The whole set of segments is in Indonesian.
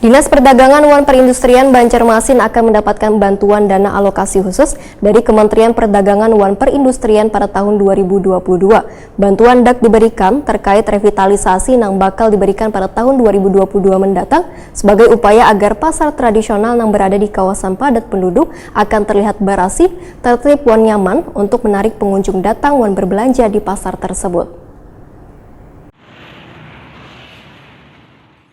Dinas Perdagangan Wan Perindustrian Banjarmasin akan mendapatkan bantuan dana alokasi khusus dari Kementerian Perdagangan Wan Perindustrian pada tahun 2022. Bantuan DAK diberikan terkait revitalisasi yang bakal diberikan pada tahun 2022 mendatang sebagai upaya agar pasar tradisional yang berada di kawasan padat penduduk akan terlihat berasih, tertib wan nyaman untuk menarik pengunjung datang wan berbelanja di pasar tersebut.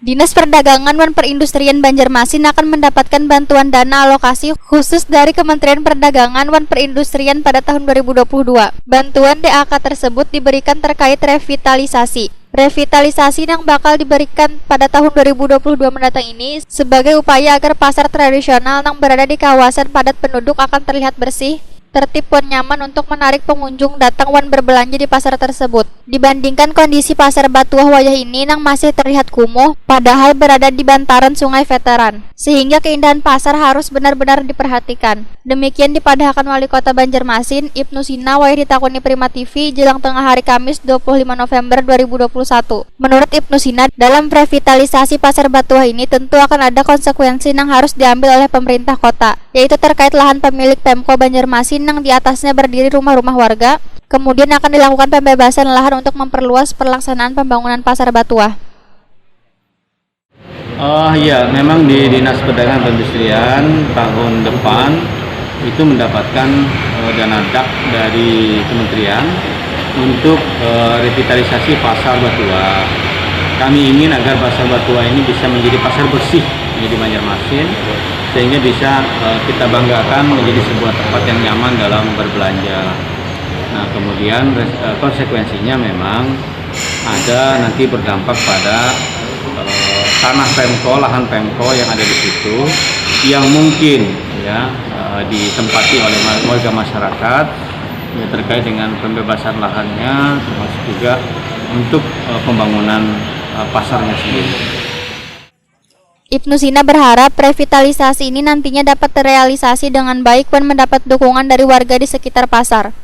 Dinas Perdagangan Wan Perindustrian Banjarmasin akan mendapatkan bantuan dana alokasi khusus dari Kementerian Perdagangan Wan Perindustrian pada tahun 2022. Bantuan DAK tersebut diberikan terkait revitalisasi. Revitalisasi yang bakal diberikan pada tahun 2022 mendatang ini sebagai upaya agar pasar tradisional yang berada di kawasan padat penduduk akan terlihat bersih, tertib wan nyaman untuk menarik pengunjung datang wan berbelanja di pasar tersebut. Dibandingkan kondisi pasar Batuah Wayah ini yang masih terlihat kumuh, padahal berada di bantaran Sungai Veteran, sehingga keindahan pasar harus benar-benar diperhatikan. Demikian dipadahkan Wali Kota Banjarmasin, Ibnu Sina, wayah ditakuni Prima TV jelang tengah hari Kamis 25 November 2021. Menurut Ibnu Sina, dalam revitalisasi pasar Batuah ini tentu akan ada konsekuensi yang harus diambil oleh pemerintah kota, yaitu terkait lahan pemilik Pemko Banjarmasin yang di atasnya berdiri rumah-rumah warga. Kemudian akan dilakukan pembebasan lahan untuk memperluas pelaksanaan pembangunan pasar Batuah. Ya, memang di Dinas Perdagangan Perindustrian tahun depan itu mendapatkan dana DAK dari kementerian untuk revitalisasi pasar Batuah. Kami ingin agar pasar Batuah ini bisa menjadi pasar bersih di Banjarmasin, sehingga bisa kita banggakan menjadi sebuah tempat yang nyaman dalam berbelanja. Nah, kemudian konsekuensinya memang ada nanti berdampak pada tanah Pemko, lahan Pemko yang ada di situ, yang mungkin ya ditempati oleh warga masyarakat ya, terkait dengan pembebasan lahannya, termasuk juga untuk pembangunan pasarnya sendiri. Ibnu Sina berharap revitalisasi ini nantinya dapat terrealisasi dengan baik dan mendapat dukungan dari warga di sekitar pasar.